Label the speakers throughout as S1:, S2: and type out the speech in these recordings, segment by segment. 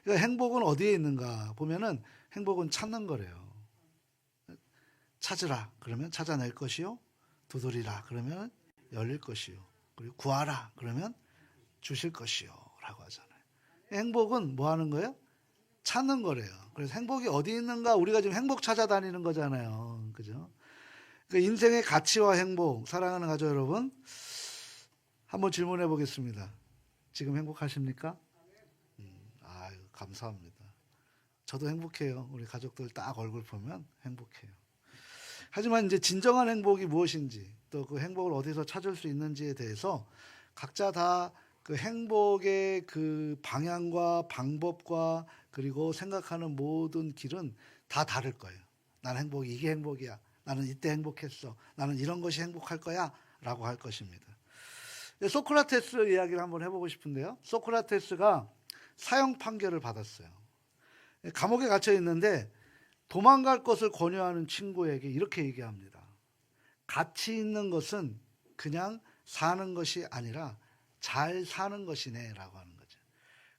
S1: 그러니까 행복은 어디에 있는가 보면은 행복은 찾는 거래요. 찾으라 그러면 찾아낼 것이요, 두드리라 그러면 열릴 것이요, 그리고 구하라 그러면 주실 것이요 라고 하잖아요. 행복은 뭐 하는 거예요? 찾는 거래요. 그래서 행복이 어디 있는가, 우리가 지금 행복 찾아다니는 거잖아요. 그죠? 그러니까 인생의 가치와 행복, 사랑하는 가족 여러분, 한번 질문해 보겠습니다. 지금 행복하십니까? 아유, 감사합니다. 저도 행복해요. 우리 가족들 딱 얼굴 보면 행복해요. 하지만 이제 진정한 행복이 무엇인지, 또 그 행복을 어디서 찾을 수 있는지에 대해서 각자 다 그 행복의 그 방향과 방법과 그리고 생각하는 모든 길은 다 다를 거예요. 나는 행복이 이게 행복이야. 나는 이때 행복했어. 나는 이런 것이 행복할 거야. 라고 할 것입니다. 소크라테스 이야기를 한번 해보고 싶은데요. 소크라테스가 사형 판결을 받았어요. 감옥에 갇혀 있는데 도망갈 것을 권유하는 친구에게 이렇게 얘기합니다. 가치 있는 것은 그냥 사는 것이 아니라 잘 사는 것이네 라고 하는 거죠.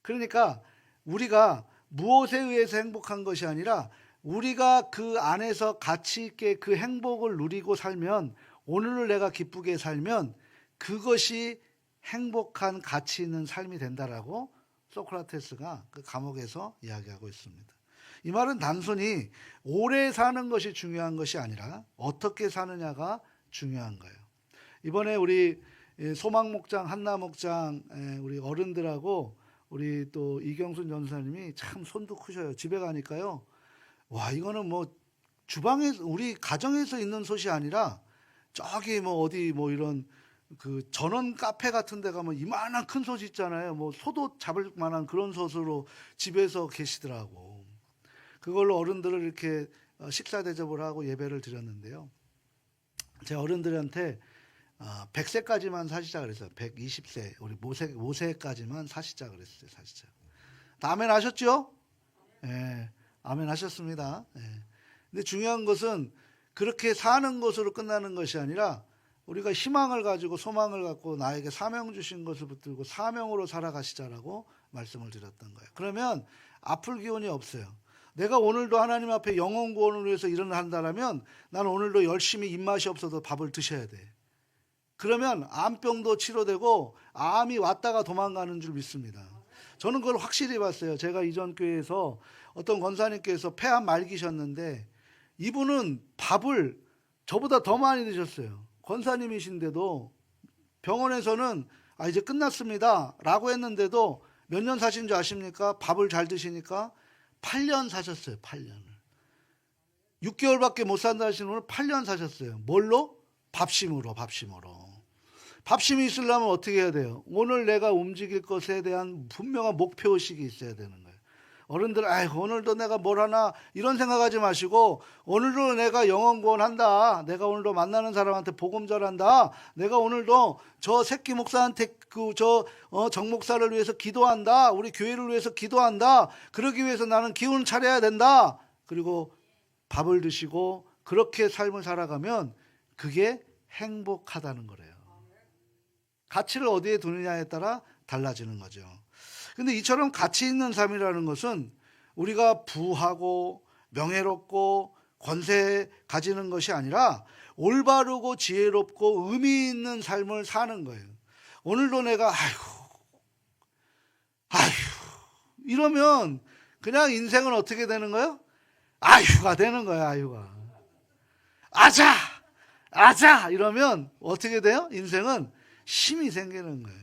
S1: 그러니까 우리가 무엇에 의해서 행복한 것이 아니라 우리가 그 안에서 가치 있게 그 행복을 누리고 살면, 오늘을 내가 기쁘게 살면 그것이 행복한 가치 있는 삶이 된다라고 소크라테스가 그 감옥에서 이야기하고 있습니다. 이 말은 단순히 오래 사는 것이 중요한 것이 아니라 어떻게 사느냐가 중요한 거예요. 이번에 우리 소망목장, 한나목장 우리 어른들하고 우리 또 이경순 전사님이 참 손도 크셔요. 집에 가니까요. 와, 이거는 뭐 주방에, 우리 가정에서 있는 솥이 아니라 저기 뭐 어디 뭐 이런 그 전원 카페 같은 데 가면 이만한 큰 솥 있잖아요. 뭐 소도 잡을 만한 그런 솥으로 집에서 계시더라고. 그걸로 어른들을 이렇게 식사 대접을 하고 예배를 드렸는데요. 제 어른들한테 100세까지만 사시자 그랬어요. 120세, 우리 모세까지만 사시자 그랬어요. 사시자. 아멘 하셨죠? 예, 아멘 하셨습니다. 예. 근데 중요한 것은 그렇게 사는 것으로 끝나는 것이 아니라 우리가 희망을 가지고 소망을 갖고 나에게 사명 주신 것을 붙들고 사명으로 살아가시자라고 말씀을 드렸던 거예요. 그러면 아플 기운이 없어요. 내가 오늘도 하나님 앞에 영혼 구원을 위해서 일을 한다면 나는 오늘도 열심히 입맛이 없어도 밥을 드셔야 돼. 그러면 암병도 치료되고 암이 왔다가 도망가는 줄 믿습니다. 저는 그걸 확실히 봤어요. 제가 이전 교회에서 어떤 권사님께서 폐암 말기셨는데 이분은 밥을 저보다 더 많이 드셨어요. 권사님이신데도 병원에서는 이제 끝났습니다 라고 했는데도 몇 년 사신 줄 아십니까? 밥을 잘 드시니까 8년 사셨어요. 8년을. 6개월밖에 못 산다 하시는 분은 8년 사셨어요. 뭘로? 밥심으로. 밥심이 있으려면 어떻게 해야 돼요? 오늘 내가 움직일 것에 대한 분명한 목표의식이 있어야 되는 거예요. 어른들, 오늘도 내가 뭘 하나 이런 생각하지 마시고 오늘도 내가 영혼 구원한다. 내가 오늘도 만나는 사람한테 복음 전한다. 내가 오늘도 저 새끼 목사한테 정 목사를 위해서 기도한다. 우리 교회를 위해서 기도한다. 그러기 위해서 나는 기운을 차려야 된다. 그리고 밥을 드시고 그렇게 삶을 살아가면 그게 행복하다는 거래요. 가치를 어디에 두느냐에 따라 달라지는 거죠. 근데 이처럼 가치 있는 삶이라는 것은 우리가 부하고 명예롭고 권세 가지는 것이 아니라 올바르고 지혜롭고 의미 있는 삶을 사는 거예요. 오늘도 내가 이러면 그냥 인생은 어떻게 되는 거예요? 아휴가 되는 거예요. 아휴가. 아자 이러면 어떻게 돼요? 인생은 힘이 생기는 거예요.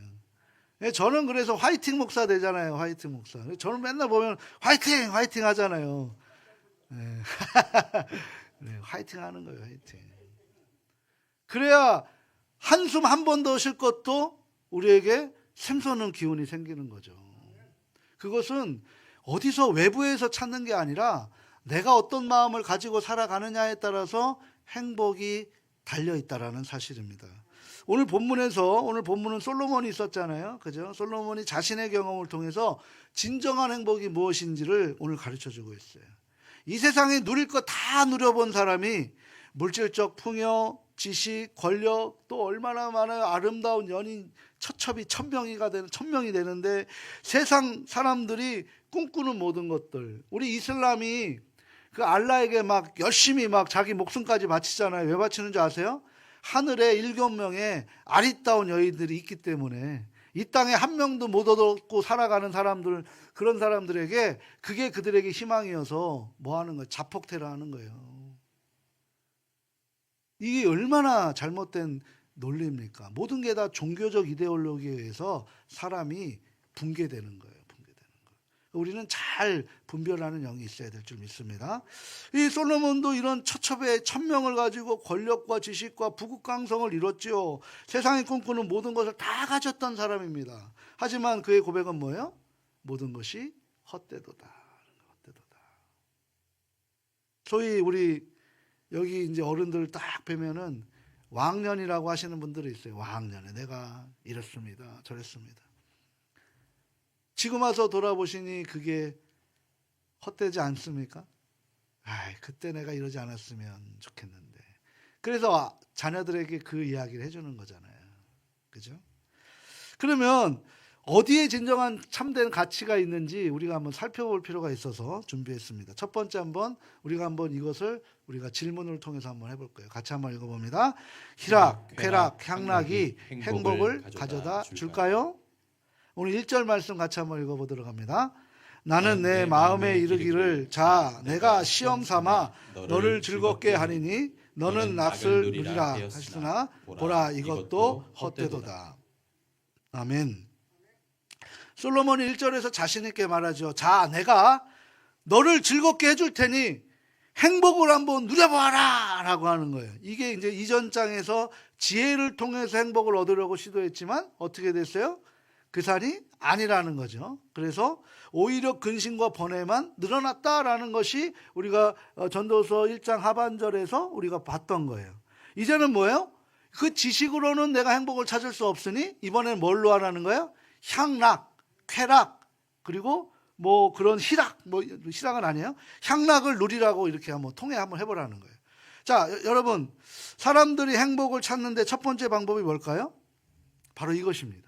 S1: 저는 그래서 화이팅 목사 되잖아요. 화이팅 목사. 저는 맨날 보면 화이팅 하잖아요. 네. 네, 화이팅 하는 거예요. 화이팅. 그래야 한숨 한 번 더 쉴 것도 우리에게 샘솟는 기운이 생기는 거죠. 그것은 어디서 외부에서 찾는 게 아니라 내가 어떤 마음을 가지고 살아가느냐에 따라서 행복이 달려있다라는 사실입니다. 오늘 본문은 솔로몬이 있었잖아요. 그죠? 솔로몬이 자신의 경험을 통해서 진정한 행복이 무엇인지를 오늘 가르쳐 주고 있어요. 이 세상에 누릴 거 다 누려본 사람이 물질적 풍요, 지식, 권력, 또 얼마나 많은 아름다운 연인, 처첩이 천명이 되는데 세상 사람들이 꿈꾸는 모든 것들, 우리 이슬람이 그 알라에게 막 열심히 막 자기 목숨까지 바치잖아요. 왜 바치는 줄 아세요? 하늘에 7명의 아리따운 여인들이 있기 때문에 이 땅에 한 명도 못 얻고 살아가는 사람들, 그런 사람들에게 그게 그들에게 희망이어서 뭐 하는 거예요? 자폭퇴를 하는 거예요. 이게 얼마나 잘못된 논리입니까? 모든 게 다 종교적 이데올로기에 의해서 사람이 붕괴되는 거예요. 우리는 잘 분별하는 영이 있어야 될 줄 믿습니다. 이 솔로몬도 이런 처첩의 천명을 가지고 권력과 지식과 부국강성을 이뤘죠. 세상이 꿈꾸는 모든 것을 다 가졌던 사람입니다. 하지만 그의 고백은 뭐예요? 모든 것이 헛되도다. 헛되도다. 소위 우리 여기 이제 어른들 딱 뵈면은 왕년이라고 하시는 분들이 있어요. 왕년에 내가 이랬습니다. 저랬습니다. 지금 와서 돌아보시니 그게 헛되지 않습니까? 그때 내가 이러지 않았으면 좋겠는데. 그래서 자녀들에게 그 이야기를 해주는 거잖아요. 그죠? 그러면 어디에 진정한 참된 가치가 있는지 우리가 한번 살펴볼 필요가 있어서 준비했습니다. 첫 번째 우리가 한번 이것을 우리가 질문을 통해서 한번 해볼 거예요. 같이 한번 읽어봅니다. 희락, 쾌락, 향락이 행복을 가져다 줄까요? 오늘 1절 말씀 같이 한번 읽어보도록 합니다. 나는 내 마음에 이르기를 자 내가 시험 삼아 너를 즐겁게 하리니 너는 낯을 누리라 하시나 보라 이것도 헛되도다. 아멘. 솔로몬이 1절에서 자신 있게 말하죠. 자 내가 너를 즐겁게 해줄 테니 행복을 한번 누려봐라 라고 하는 거예요. 이게 이제 이전 장에서 지혜를 통해서 행복을 얻으려고 시도했지만 어떻게 됐어요? 그 산이 아니라는 거죠. 그래서 오히려 근심과 번뇌만 늘어났다라는 것이 우리가 전도서 1장 하반절에서 우리가 봤던 거예요. 이제는 뭐예요? 그 지식으로는 내가 행복을 찾을 수 없으니 이번엔 뭘로 하라는 거예요? 향락, 쾌락, 그리고 뭐 그런 희락, 뭐 희락은 아니에요. 향락을 누리라고 이렇게 한번 통해 한번 해보라는 거예요. 자, 여러분, 사람들이 행복을 찾는데 첫 번째 방법이 뭘까요? 바로 이것입니다.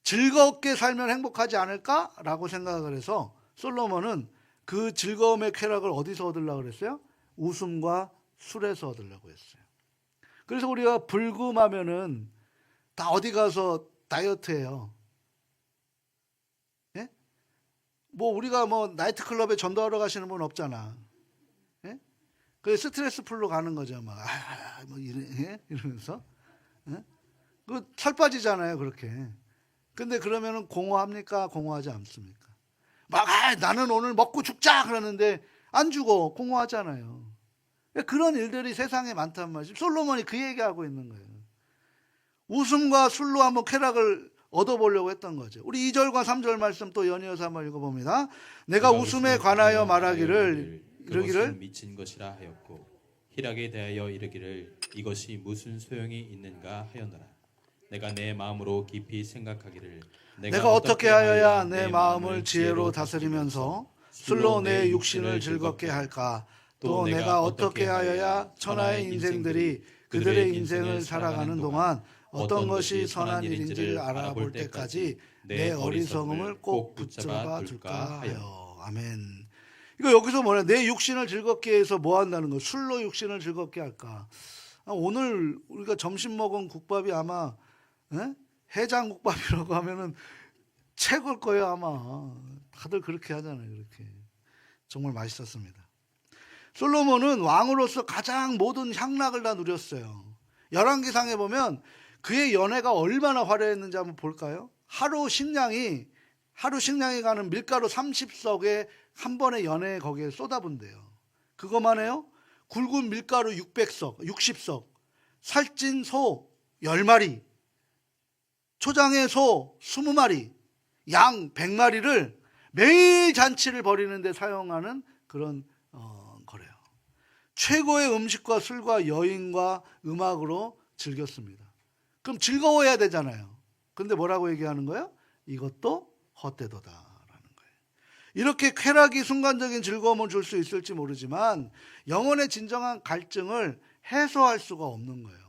S1: 즐겁게 살면 행복하지 않을까라고 생각을 해서 솔로몬은 그 즐거움의 쾌락을 어디서 얻으려고 그랬어요? 웃음과 술에서 얻으려고 했어요. 그래서 우리가 불금하면은 다 어디 가서 다이어트해요. 예? 뭐 우리가 뭐 나이트클럽에 전도하러 가시는 분 없잖아. 예? 그 스트레스 풀로 가는 거죠. 막 뭐 이러면서. 예? 그 살 빠지잖아요, 그렇게. 근데 그러면은 공허합니까? 공허하지 않습니까? 막 나는 오늘 먹고 죽자 그러는데 안 죽어. 공허하잖아요. 그런 일들이 세상에 많단 말이죠. 솔로몬이 그 얘기하고 있는 거예요. 웃음과 술로 한번 쾌락을 얻어보려고 했던 거죠. 우리 2절과 3절 말씀 또 연이어서 한번 읽어봅니다. 내가 웃음에 관하여 말하기를 이르기를
S2: 미친 것이라 하였고 희락에 대하여 이르기를 이것이 무슨 소용이 있는가 하였노라. 내가 내 마음으로 깊이 생각하기를
S1: 내가 어떻게 하여야 내 마음을 지혜로 다스리면서 술로 내 육신을 즐겁게 할까? 또 내가 어떻게 하여야 천하의 인생들이 그들의 인생을 살아가는 동안 어떤 것이 선한 일인지를 알아볼 때까지 내 어리석음을 꼭 붙잡아 둘까 하여. 아멘. 이거 여기서 뭐냐? 내 육신을 즐겁게 해서 뭐 한다는 거? 술로 육신을 즐겁게 할까? 오늘 우리가 점심 먹은 국밥이 아마 해장국밥이라고 하면은 최고일 거예요 아마. 다들 그렇게 하잖아요. 그렇게 정말 맛있었습니다. 솔로몬은 왕으로서 가장 모든 향락을 다 누렸어요. 열왕기상에 보면 그의 연회가 얼마나 화려했는지 한번 볼까요? 하루 식량이 가는 밀가루 30석에 한 번에 연회 거기에 쏟아분대요. 그것만 해요? 굵은 밀가루 60석, 살찐 소 10마리, 초장의 소 20마리, 양 100마리를 매일 잔치를 벌이는데 사용하는 그런 거래요. 최고의 음식과 술과 여인과 음악으로 즐겼습니다. 그럼 즐거워야 되잖아요. 근데 뭐라고 얘기하는 거예요? 이것도 헛되도다라는 거예요. 이렇게 쾌락이 순간적인 즐거움을 줄 수 있을지 모르지만 영혼의 진정한 갈증을 해소할 수가 없는 거예요.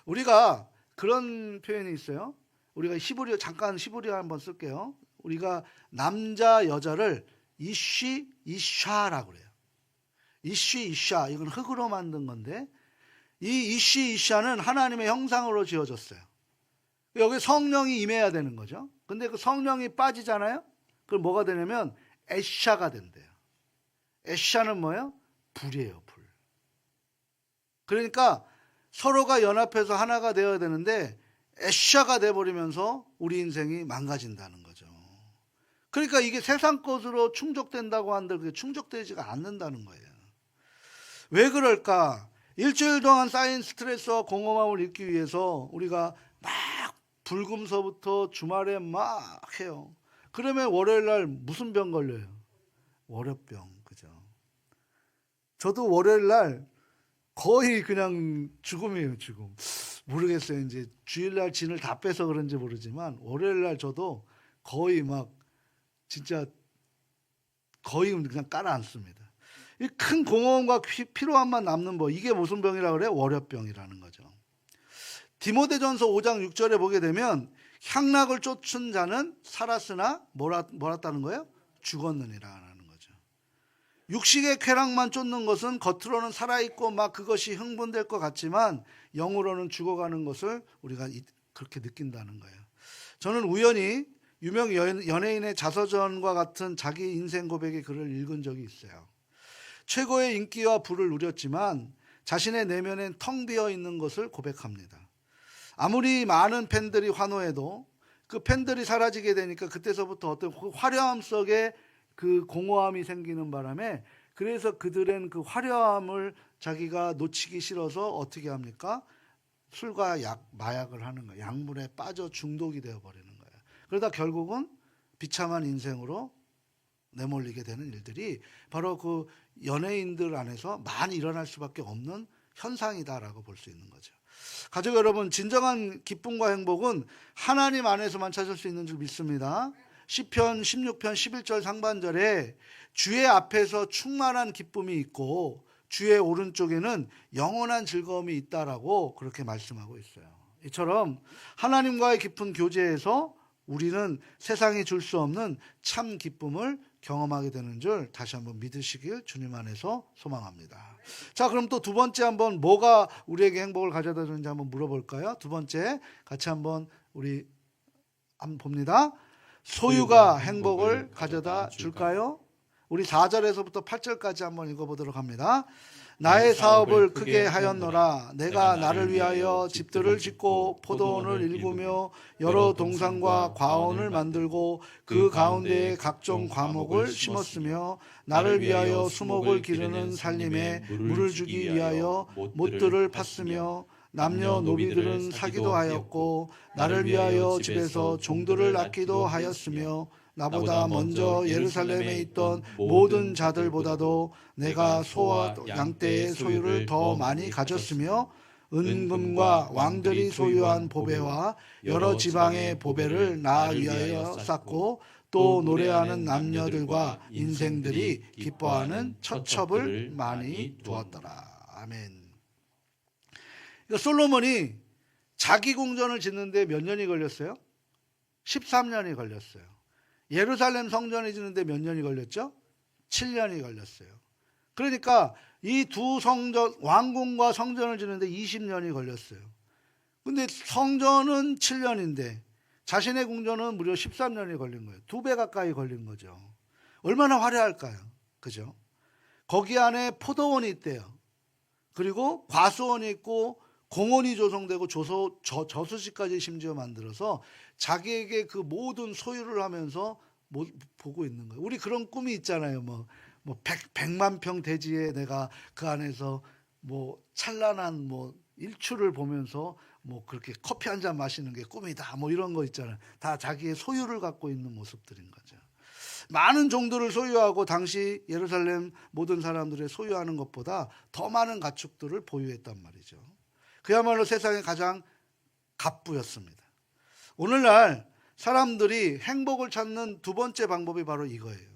S1: 우리가 그런 표현이 있어요. 우리가 히브리어 잠깐 히브리어 한번 쓸게요. 우리가 남자 여자를 이쉬 이샤라고 그래요. 이쉬 이샤 이건 흙으로 만든 건데 이 이쉬 이샤는 하나님의 형상으로 지어졌어요. 여기 성령이 임해야 되는 거죠. 근데 그 성령이 빠지잖아요. 그럼 뭐가 되냐면 에샤가 된대요. 에샤는 뭐예요? 불이에요, 불. 그러니까 서로가 연합해서 하나가 되어야 되는데 에샤가 돼버리면서 우리 인생이 망가진다는 거죠. 그러니까 이게 세상 것으로 충족된다고 한들 그게 충족되지가 않는다는 거예요. 왜 그럴까? 일주일 동안 쌓인 스트레스와 공허함을 잊기 위해서 우리가 막 불금서부터 주말에 막 해요. 그러면 월요일 날 무슨 병 걸려요? 월요병, 그죠? 저도 월요일 날 거의 그냥 죽음이에요, 죽음. 모르겠어요. 이제 주일날 진을 다 빼서 그런지 모르지만 월요일날 저도 거의 막 진짜 거의 그냥 깔아앉습니다. 이 큰 공허함과 피로함만 남는 이게 무슨 병이라고 그래요? 월요병이라는 거죠. 디모데전서 5장 6절에 보게 되면 향락을 쫓은 자는 살았으나 뭐랐다는 거예요? 죽었느니라는 거죠. 육식의 쾌락만 쫓는 것은 겉으로는 살아있고 막 그것이 흥분될 것 같지만 영으로는 죽어가는 것을 우리가 그렇게 느낀다는 거예요. 저는 우연히 유명 연예인의 자서전과 같은 자기 인생 고백의 글을 읽은 적이 있어요. 최고의 인기와 부를 누렸지만 자신의 내면엔 텅 비어 있는 것을 고백합니다. 아무리 많은 팬들이 환호해도 그 팬들이 사라지게 되니까 그때서부터 어떤 화려함 속에 그 공허함이 생기는 바람에 그래서 그들은 그 화려함을 자기가 놓치기 싫어서 어떻게 합니까? 술과 마약을 하는 거예요. 약물에 빠져 중독이 되어버리는 거예요. 그러다 결국은 비참한 인생으로 내몰리게 되는 일들이 바로 그 연예인들 안에서 많이 일어날 수밖에 없는 현상이다라고 볼 수 있는 거죠. 가족 여러분, 진정한 기쁨과 행복은 하나님 안에서만 찾을 수 있는 줄 믿습니다. 시편 16편 11절 상반절에 주의 앞에서 충만한 기쁨이 있고 주의 오른쪽에는 영원한 즐거움이 있다라고 그렇게 말씀하고 있어요. 이처럼 하나님과의 깊은 교제에서 우리는 세상이 줄 수 없는 참 기쁨을 경험하게 되는 줄 다시 한번 믿으시길 주님 안에서 소망합니다. 자, 그럼 또 두 번째 한번 뭐가 우리에게 행복을 가져다 주는지 한번 물어볼까요? 두 번째 같이 한번 우리 한번 봅니다. 소유가 행복을 가져다 줄까요? 우리 4절에서부터 8절까지 한번 읽어보도록 합니다. 나의 사업을 크게 하였노라. 내가 나를 위하여 집들을 짓고 포도원을 일구며 여러 동산과 과원을 만들고 그 가운데에 각종 과목을 심었으며 나를 위하여 수목을 기르는 살림에 물을 주기 위하여 못들을 팠으며 남녀 노비들은 사기도 하였고 나를 위하여 집에서 종들을 낳기도 하였으며 나보다 먼저 예루살렘에 있던 모든 자들보다도 내가 소와 양떼의 소유를 더 많이 가졌으며 은금과 왕들이 소유한 보배와 여러 지방의 보배를 나 위하여 쌓고 또 노래하는 남녀들과 인생들이 기뻐하는 처첩을 많이 두었더라. 아멘. 솔로몬이 자기 궁전을 짓는데 몇 년이 걸렸어요? 13년이 걸렸어요. 예루살렘 성전을 짓는데 몇 년이 걸렸죠? 7년이 걸렸어요. 그러니까 이 두 성전, 왕궁과 성전을 짓는데 20년이 걸렸어요. 근데 성전은 7년인데 자신의 궁전은 무려 13년이 걸린 거예요. 2배 가까이 걸린 거죠. 얼마나 화려할까요? 그죠? 거기 안에 포도원이 있대요. 그리고 과수원이 있고 공원이 조성되고 저수지까지 심지어 만들어서 자기에게 그 모든 소유를 하면서 보고 있는 거예요. 우리 그런 꿈이 있잖아요. 뭐 100만 평 대지에 내가 그 안에서 찬란한 일출을 보면서 그렇게 커피 한 잔 마시는 게 꿈이다. 이런 거 있잖아요. 다 자기의 소유를 갖고 있는 모습들인 거죠. 많은 종들을 소유하고 당시 예루살렘 모든 사람들의 소유하는 것보다 더 많은 가축들을 보유했단 말이죠. 그야말로 세상의 가장 갑부였습니다. 오늘날 사람들이 행복을 찾는 두 번째 방법이 바로 이거예요.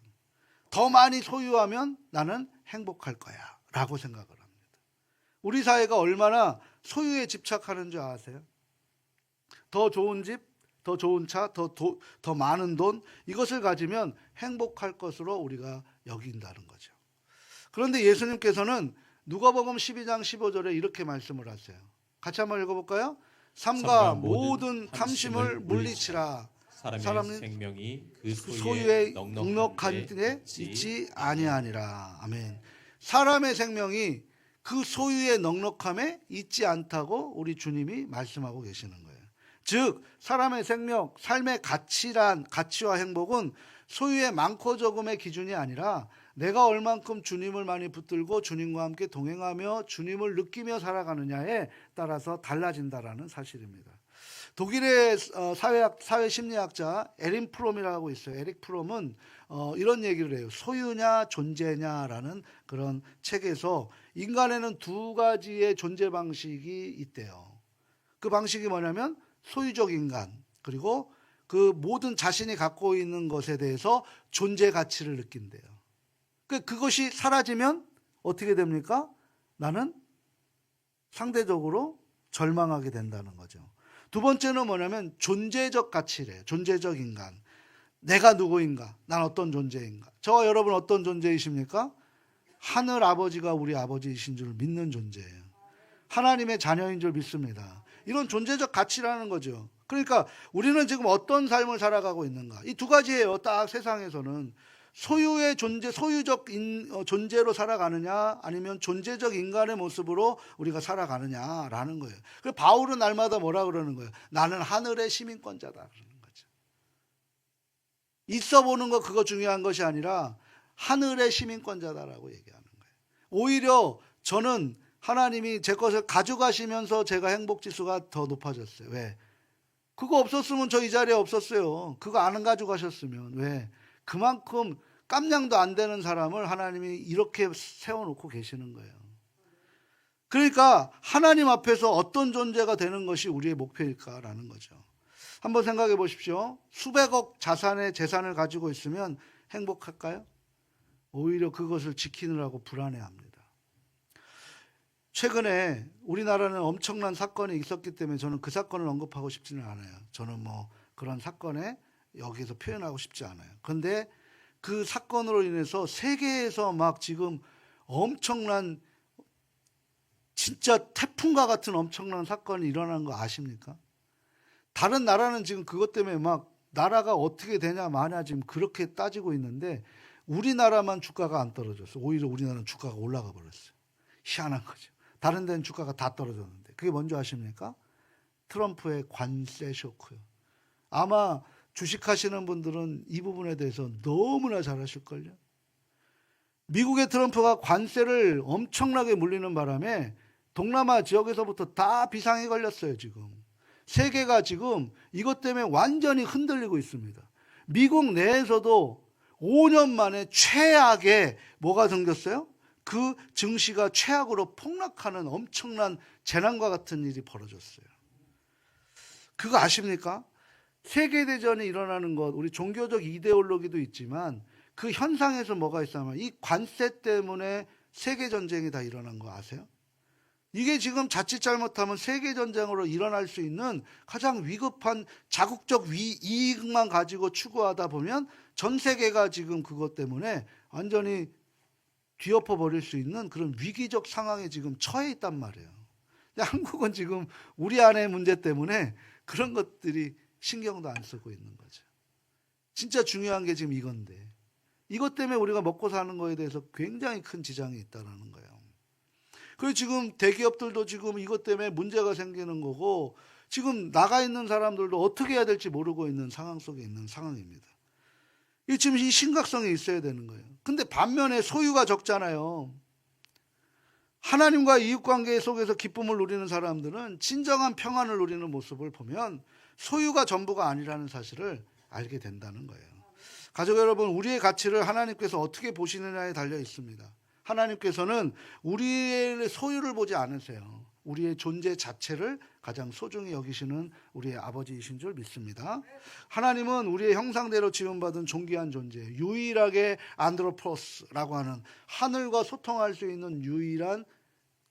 S1: 더 많이 소유하면 나는 행복할 거야 라고 생각을 합니다. 우리 사회가 얼마나 소유에 집착하는 줄 아세요? 더 좋은 집, 더 좋은 차, 더 많은 돈, 이것을 가지면 행복할 것으로 우리가 여긴다는 거죠. 그런데 예수님께서는 누가복음 12장 15절에 이렇게 말씀을 하세요. 같이 한번 읽어볼까요? 삼가 모든 탐심을 물리치라.
S2: 사람의 생명이 그
S1: 소유에
S2: 넉넉한
S1: 넉넉한
S2: 데
S1: 데 있지 아니하니라. 아멘. 사람의 생명이 그 소유의 넉넉함에 있지 않다고 우리 주님이 말씀하고 계시는 거예요. 즉 사람의 생명, 삶의 가치와 행복은 소유의 많고 적음의 기준이 아니라 내가 얼만큼 주님을 많이 붙들고 주님과 함께 동행하며 주님을 느끼며 살아가느냐에 따라서 달라진다라는 사실입니다. 독일의 사회심리학자 에릭 프롬이라고 있어요. 에릭 프롬은 이런 얘기를 해요. 소유냐 존재냐라는 그런 책에서 인간에는 두 가지의 존재 방식이 있대요. 그 방식이 뭐냐면 소유적 인간, 그리고 그 모든 자신이 갖고 있는 것에 대해서 존재 가치를 느낀대요. 그것이 사라지면 어떻게 됩니까? 나는 상대적으로 절망하게 된다는 거죠. 두 번째는 뭐냐면 존재적 가치래요. 존재적 인간. 내가 누구인가? 난 어떤 존재인가? 저와 여러분 어떤 존재이십니까? 하늘 아버지가 우리 아버지이신 줄 믿는 존재예요. 하나님의 자녀인 줄 믿습니다. 이런 존재적 가치라는 거죠. 그러니까 우리는 지금 어떤 삶을 살아가고 있는가? 이 두 가지예요. 딱 세상에서는 소유의 존재, 소유적 존재로 살아가느냐, 아니면 존재적 인간의 모습으로 우리가 살아가느냐라는 거예요. 그래서 바울은 날마다 뭐라 그러는 거예요? 나는 하늘의 시민권자다 그러는 거죠. 있어 보는 거 그거 중요한 것이 아니라 하늘의 시민권자다라고 얘기하는 거예요. 오히려 저는 하나님이 제 것을 가져가시면서 제가 행복지수가 더 높아졌어요. 왜? 그거 없었으면 저 이 자리에 없었어요. 그거 안 가져가셨으면. 왜? 그만큼 깜냥도 안 되는 사람을 하나님이 이렇게 세워놓고 계시는 거예요. 그러니까 하나님 앞에서 어떤 존재가 되는 것이 우리의 목표일까라는 거죠. 한번 생각해 보십시오. 수백억 재산을 가지고 있으면 행복할까요? 오히려 그것을 지키느라고 불안해합니다. 최근에 우리나라는 엄청난 사건이 있었기 때문에 저는 그 사건을 언급하고 싶지는 않아요. 저는 그런 사건에 여기서 표현하고 싶지 않아요. 그런데 그 사건으로 인해서 세계에서 막 지금 엄청난 진짜 태풍과 같은 엄청난 사건이 일어난 거 아십니까? 다른 나라는 지금 그것 때문에 막 나라가 어떻게 되냐 마냐 지금 그렇게 따지고 있는데 우리나라만 주가가 안 떨어졌어요. 오히려 우리나라는 주가가 올라가 버렸어요. 희한한 거죠. 다른 데는 주가가 다 떨어졌는데 그게 뭔지 아십니까? 트럼프의 관세 쇼크요. 아마 주식하시는 분들은 이 부분에 대해서 너무나 잘 아실걸요. 미국의 트럼프가 관세를 엄청나게 물리는 바람에 동남아 지역에서부터 다 비상이 걸렸어요. 지금 세계가 지금 이것 때문에 완전히 흔들리고 있습니다. 미국 내에서도 5년 만에 최악의 뭐가 생겼어요? 그 증시가 최악으로 폭락하는 엄청난 재난과 같은 일이 벌어졌어요. 그거 아십니까? 세계대전이 일어나는 것, 우리 종교적 이데올로기도 있지만 그 현상에서 뭐가 있냐면 이 관세 때문에 세계전쟁이 다 일어난 거 아세요? 이게 지금 자칫 잘못하면 세계전쟁으로 일어날 수 있는 가장 위급한 자국적 이익만 가지고 추구하다 보면 전 세계가 지금 그것 때문에 완전히 뒤엎어 버릴 수 있는 그런 위기적 상황에 지금 처해 있단 말이에요. 근데 한국은 지금 우리 안의 문제 때문에 그런 것들이 신경도 안 쓰고 있는 거죠. 진짜 중요한 게 지금 이건데 이것 때문에 우리가 먹고 사는 거에 대해서 굉장히 큰 지장이 있다는 거예요. 그리고 지금 대기업들도 지금 이것 때문에 문제가 생기는 거고 지금 나가 있는 사람들도 어떻게 해야 될지 모르고 있는 상황 속에 있는 상황입니다. 지금 이 심각성이 있어야 되는 거예요. 근데 반면에 소유가 적잖아요. 하나님과 이웃관계 속에서 기쁨을 누리는 사람들은 진정한 평안을 누리는 모습을 보면 소유가 전부가 아니라는 사실을 알게 된다는 거예요. 가족 여러분, 우리의 가치를 하나님께서 어떻게 보시느냐에 달려 있습니다. 하나님께서는 우리의 소유를 보지 않으세요. 우리의 존재 자체를 가장 소중히 여기시는 우리의 아버지이신 줄 믿습니다. 하나님은 우리의 형상대로 지음받은 존귀한 존재, 유일하게 안드로포스라고 하는 하늘과 소통할 수 있는 유일한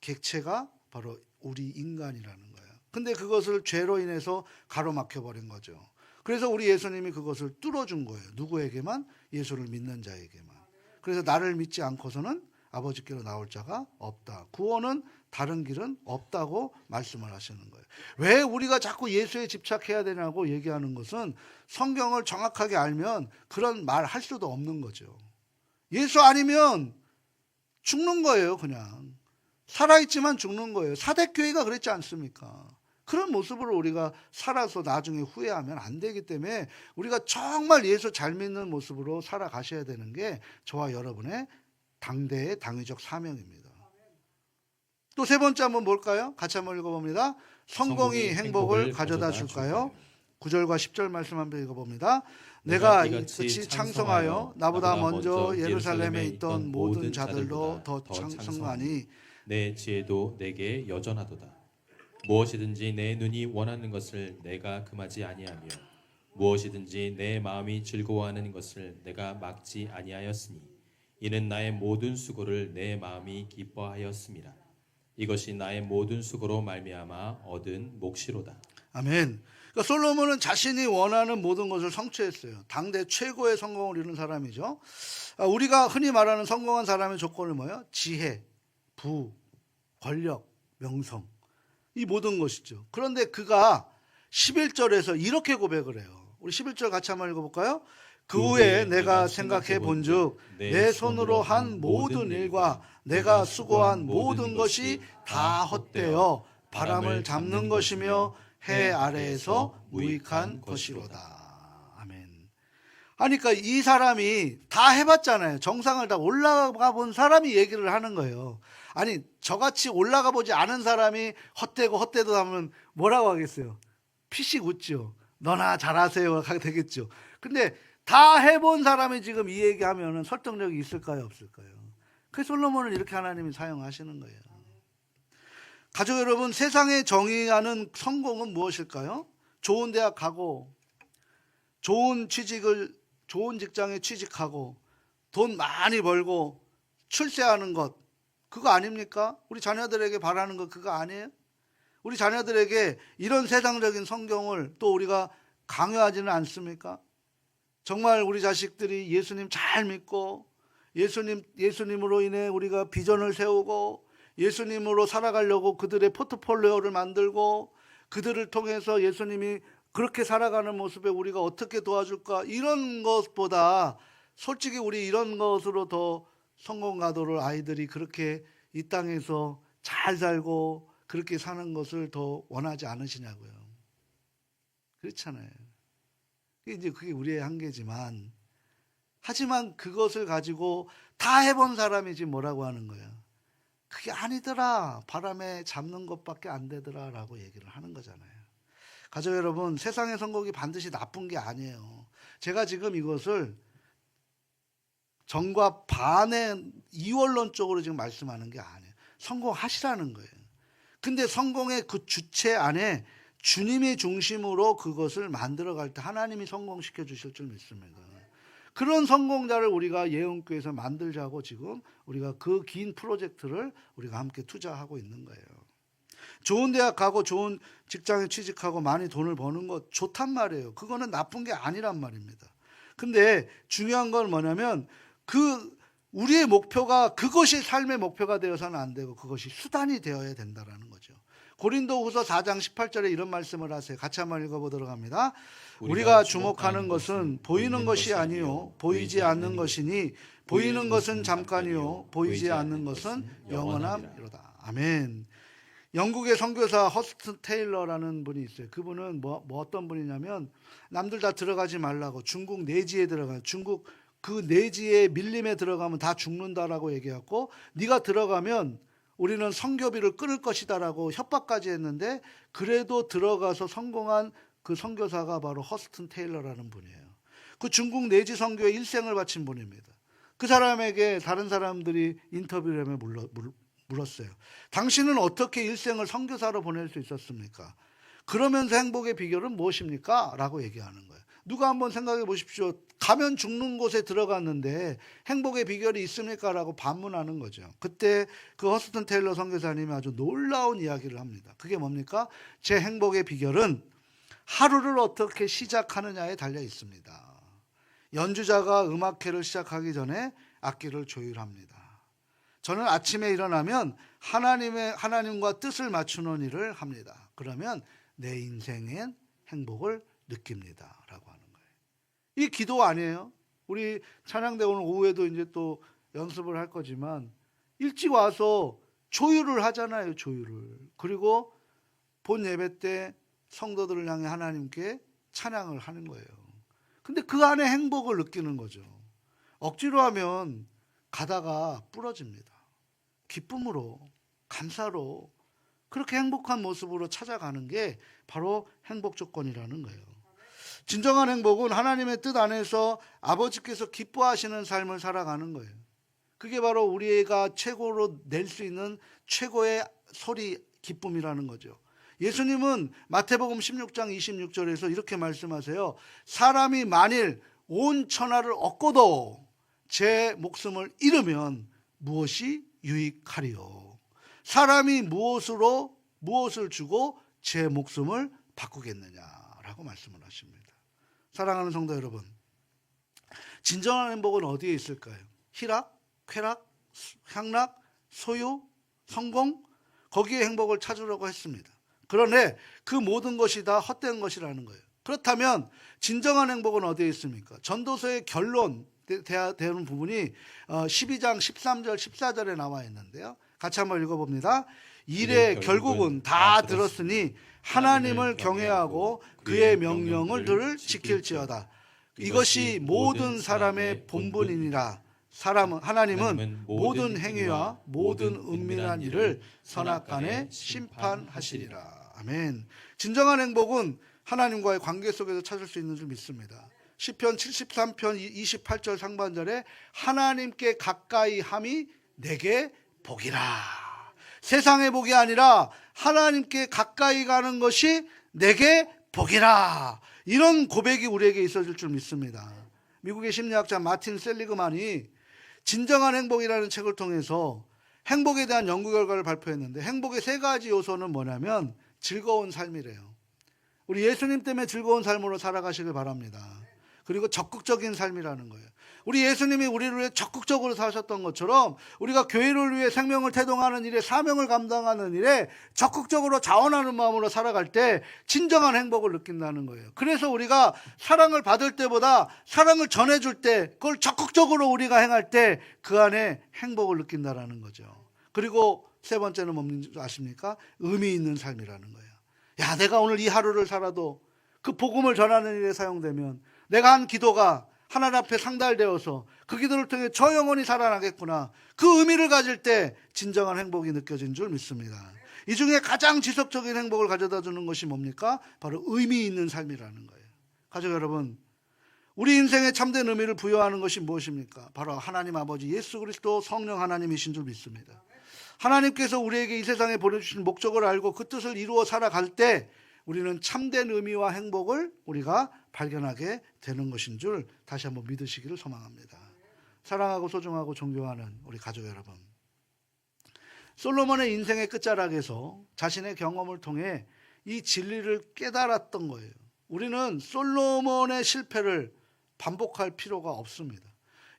S1: 객체가 바로 우리 인간이라는 거예요. 근데 그것을 죄로 인해서 가로막혀 버린 거죠. 그래서 우리 예수님이 그것을 뚫어준 거예요. 누구에게만? 예수를 믿는 자에게만. 그래서 나를 믿지 않고서는 아버지께로 나올 자가 없다. 구원은 다른 길은 없다고 말씀을 하시는 거예요. 왜 우리가 자꾸 예수에 집착해야 되냐고 얘기하는 것은 성경을 정확하게 알면 그런 말 할 수도 없는 거죠. 예수 아니면 죽는 거예요. 그냥 살아있지만 죽는 거예요. 사대교회가 그랬지 않습니까? 그런 모습으로 우리가 살아서 나중에 후회하면 안 되기 때문에 우리가 정말 예수 잘 믿는 모습으로 살아가셔야 되는 게 저와 여러분의 당대의 당위적 사명입니다. 또 세 번째 한번 볼까요? 같이 한번 읽어봅니다. 성공이 행복을 가져다 줄까요? 9절과 10절 말씀 한번 읽어봅니다. 내가 이같이 창성하여 나보다 먼저 예루살렘에 있던 모든 자들로 더 창성하니
S2: 내 지혜도 내게 여전하도다. 무엇이든지 내 눈이 원하는 것을 내가 금하지 아니하며 무엇이든지 내 마음이 즐거워하는 것을 내가 막지 아니하였으니 이는 나의 모든 수고를 내 마음이 기뻐하였음이라. 이것이 나의 모든 수고로 말미암아 얻은 몫이로다.
S1: 아멘. 그러니까 솔로몬은 자신이 원하는 모든 것을 성취했어요. 당대 최고의 성공을 이룬 사람이죠. 우리가 흔히 말하는 성공한 사람의 조건은 뭐예요? 지혜, 부, 권력, 명성, 이 모든 것이죠. 그런데 그가 11절에서 이렇게 고백을 해요. 우리 11절 같이 한번 읽어볼까요? 그 후에 내가 생각해 본즉 내 손으로 한 모든 일과 내가 수고한 모든 것이 다 헛되어 바람을 잡는 것이며 해 아래에서 무익한 것이로다. 아멘. 그러니까 이 사람이 다 해봤잖아요. 정상을 다 올라가 본 사람이 얘기를 하는 거예요. 아니 저같이 올라가 보지 않은 사람이 헛되고 헛되도 하면 뭐라고 하겠어요? 피식 웃죠. 너나 잘하세요 하게 되겠죠. 근데 다 해본 사람이 지금 이 얘기하면 설득력이 있을까요? 없을까요? 그래서 솔로몬을 이렇게 하나님이 사용하시는 거예요. 가족 여러분, 세상에 정의하는 성공은 무엇일까요? 좋은 대학 가고 좋은 직장에 취직하고 돈 많이 벌고 출세하는 것, 그거 아닙니까? 우리 자녀들에게 바라는 것 그거 아니에요? 우리 자녀들에게 이런 세상적인 성경을 또 우리가 강요하지는 않습니까? 정말 우리 자식들이 예수님 잘 믿고 예수님으로 인해 우리가 비전을 세우고 예수님으로 살아가려고 그들의 포트폴리오를 만들고 그들을 통해서 예수님이 그렇게 살아가는 모습에 우리가 어떻게 도와줄까, 이런 것보다 솔직히 우리 이런 것으로 더 성공 가도를 아이들이 그렇게 이 땅에서 잘 살고 그렇게 사는 것을 더 원하지 않으시냐고요. 그렇잖아요. 그게 우리의 한계지만, 하지만 그것을 가지고 다 해본 사람이 지금 뭐라고 하는 거예요? 그게 아니더라, 바람에 잡는 것밖에 안 되더라 라고 얘기를 하는 거잖아요. 가족 여러분, 세상의 성공이 반드시 나쁜 게 아니에요. 제가 지금 이것을 정과 반의 이원론적으로 지금 말씀하는 게 아니에요. 성공하시라는 거예요. 근데 성공의 그 주체 안에 주님의 중심으로 그것을 만들어갈 때 하나님이 성공시켜 주실 줄 믿습니다. 그런 성공자를 우리가 예언교회에서 만들자고 지금 우리가 그 긴 프로젝트를 우리가 함께 투자하고 있는 거예요. 좋은 대학 가고 좋은 직장에 취직하고 많이 돈을 버는 것 좋단 말이에요. 그거는 나쁜 게 아니란 말입니다. 근데 중요한 건 뭐냐면 우리의 목표가 그것이 삶의 목표가 되어서는 안 되고 그것이 수단이 되어야 된다는 거죠. 고린도후서 4장 18절에 이런 말씀을 하세요. 같이 한번 읽어보도록 합니다. 우리가 주목하는 것은 보이는 것이 아니요 보이지 않는 것이니 보이는 것은 잠깐이요 보이지 않는 것은 영원함이로다. 아멘. 영국의 선교사 허스트 테일러라는 분이 있어요. 그분은 어떤 분이냐면 남들 다 들어가지 말라고 중국 내지에 중국 그 내지에 밀림에 들어가면 다 죽는다라고 얘기했고, 네가 들어가면 우리는 선교비를 끊을 것이다라고 협박까지 했는데 그래도 들어가서 성공한 그 선교사가 바로 허스튼 테일러라는 분이에요. 그 중국 내지 선교에 일생을 바친 분입니다. 그 사람에게 다른 사람들이 인터뷰를 하며 물었어요. 당신은 어떻게 일생을 선교사로 보낼 수 있었습니까? 그러면서 행복의 비결은 무엇입니까? 라고 얘기하는 거예요. 누가 한번 생각해 보십시오. 가면 죽는 곳에 들어갔는데 행복의 비결이 있습니까? 라고 반문하는 거죠. 그때 그 허스턴 테일러 선교사님이 아주 놀라운 이야기를 합니다. 그게 뭡니까? 제 행복의 비결은 하루를 어떻게 시작하느냐에 달려 있습니다. 연주자가 음악회를 시작하기 전에 악기를 조율합니다. 저는 아침에 일어나면 하나님과 뜻을 맞추는 일을 합니다. 그러면 내 인생엔 행복을 느낍니다. 라고 하는 거예요. 이 기도 아니에요? 우리 찬양대 오늘 오후에도 이제 또 연습을 할 거지만 일찍 와서 조율을 하잖아요. 조율을. 그리고 본 예배 때 성도들을 향해 하나님께 찬양을 하는 거예요. 근데 그 안에 행복을 느끼는 거죠. 억지로 하면 가다가 부러집니다. 기쁨으로, 감사로 그렇게 행복한 모습으로 찾아가는 게 바로 행복 조건이라는 거예요. 진정한 행복은 하나님의 뜻 안에서 아버지께서 기뻐하시는 삶을 살아가는 거예요. 그게 바로 우리가 최고로 낼 수 있는 최고의 소리, 기쁨이라는 거죠. 예수님은 마태복음 16장 26절에서 이렇게 말씀하세요. 사람이 만일 온 천하를 얻고도 제 목숨을 잃으면 무엇이 유익하리요? 사람이 무엇을 주고 제 목숨을 바꾸겠느냐라고 말씀을 하십니다. 사랑하는 성도 여러분, 진정한 행복은 어디에 있을까요? 희락, 쾌락, 향락, 소유, 성공, 거기에 행복을 찾으려고 했습니다. 그런데 그 모든 것이 다 헛된 것이라는 거예요. 그렇다면 진정한 행복은 어디에 있습니까? 전도서의 결론 되는 부분이 12장 13절 14절에 나와 있는데요. 같이 한번 읽어봅니다. 이래 결국은 다 들었으니 하나님을 경외하고 그의 명령을 지킬지어다. 이것이 모든 사람의 본분이니라. 하나님은 모든 행위와 모든 은밀한 일을 선악간에 심판하시리라. 아멘. 진정한 행복은 하나님과의 관계 속에서 찾을 수 있는 줄 믿습니다. 시편 73편 28절 상반절에 하나님께 가까이 함이 내게 복이라. 세상의 복이 아니라 하나님께 가까이 가는 것이 내게 복이라. 이런 고백이 우리에게 있어질 줄 믿습니다. 미국의 심리학자 마틴 셀리그만이 진정한 행복이라는 책을 통해서 행복에 대한 연구 결과를 발표했는데 행복의 세 가지 요소는 뭐냐면 즐거운 삶이래요. 우리 예수님 때문에 즐거운 삶으로 살아가시길 바랍니다. 그리고 적극적인 삶이라는 거예요. 우리 예수님이 우리를 위해 적극적으로 사셨던 것처럼 우리가 교회를 위해 생명을 태동하는 일에 사명을 감당하는 일에 적극적으로 자원하는 마음으로 살아갈 때 진정한 행복을 느낀다는 거예요. 그래서 우리가 사랑을 받을 때보다 사랑을 전해줄 때 그걸 적극적으로 우리가 행할 때 그 안에 행복을 느낀다는 거죠. 그리고 세 번째는 뭔지 아십니까? 의미 있는 삶이라는 거예요. 야, 내가 오늘 이 하루를 살아도 그 복음을 전하는 일에 사용되면 내가 한 기도가 하나님 앞에 상달되어서 그 기도를 통해 저 영혼이 살아나겠구나. 그 의미를 가질 때 진정한 행복이 느껴진 줄 믿습니다. 이 중에 가장 지속적인 행복을 가져다 주는 것이 뭡니까? 바로 의미 있는 삶이라는 거예요. 가족 여러분, 우리 인생에 참된 의미를 부여하는 것이 무엇입니까? 바로 하나님 아버지 예수 그리스도 성령 하나님이신 줄 믿습니다. 하나님께서 우리에게 이 세상에 보내주신 목적을 알고 그 뜻을 이루어 살아갈 때 우리는 참된 의미와 행복을 우리가 발견하게 되는 것인 줄 다시 한번 믿으시기를 소망합니다. 사랑하고 소중하고 존경하는 우리 가족 여러분, 솔로몬의 인생의 끝자락에서 자신의 경험을 통해 이 진리를 깨달았던 거예요. 우리는 솔로몬의 실패를 반복할 필요가 없습니다.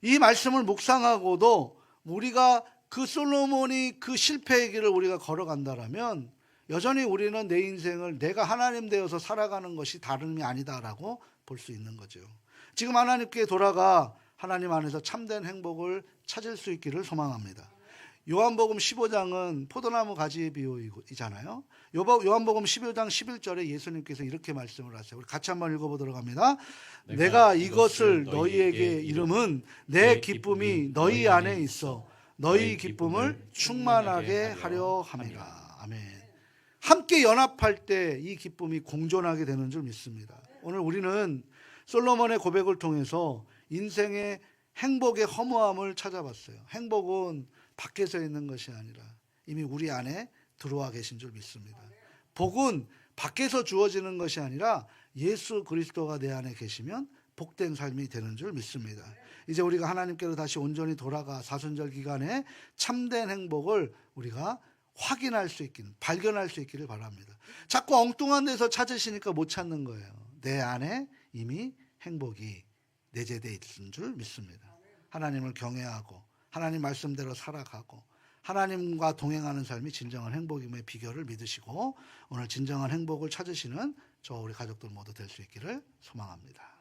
S1: 이 말씀을 묵상하고도 우리가 그 솔로몬이 그 실패의 길을 우리가 걸어간다라면 여전히 우리는 내 인생을 내가 하나님 되어서 살아가는 것이 다름이 아니다라고 볼 수 있는 거죠. 지금 하나님께 돌아가 하나님 안에서 참된 행복을 찾을 수 있기를 소망합니다. 요한복음 15장은 포도나무 가지의 비유이잖아요. 요한복음 15장 11절에 예수님께서 이렇게 말씀을 하세요. 우리 같이 한번 읽어보도록 합니다. 내가 이것을 너희에게 이름은 내 기쁨이 너희 안에 있어 너희 기쁨을 충만하게 하려 함이라. 아멘. 함께 연합할 때 이 기쁨이 공존하게 되는 줄 믿습니다. 오늘 우리는 솔로몬의 고백을 통해서 인생의 행복의 허무함을 찾아봤어요. 행복은 밖에서 있는 것이 아니라 이미 우리 안에 들어와 계신 줄 믿습니다. 복은 밖에서 주어지는 것이 아니라 예수 그리스도가 내 안에 계시면 복된 삶이 되는 줄 믿습니다. 이제 우리가 하나님께로 다시 온전히 돌아가 사순절 기간에 참된 행복을 우리가 확인할 수 있기를, 발견할 수 있기를 바랍니다. 자꾸 엉뚱한 데서 찾으시니까 못 찾는 거예요. 내 안에 이미 행복이 내재되어 있는 줄 믿습니다. 하나님을 경외하고 하나님 말씀대로 살아가고 하나님과 동행하는 삶이 진정한 행복임의 비결을 믿으시고 오늘 진정한 행복을 찾으시는 저 우리 가족들 모두 될 수 있기를 소망합니다.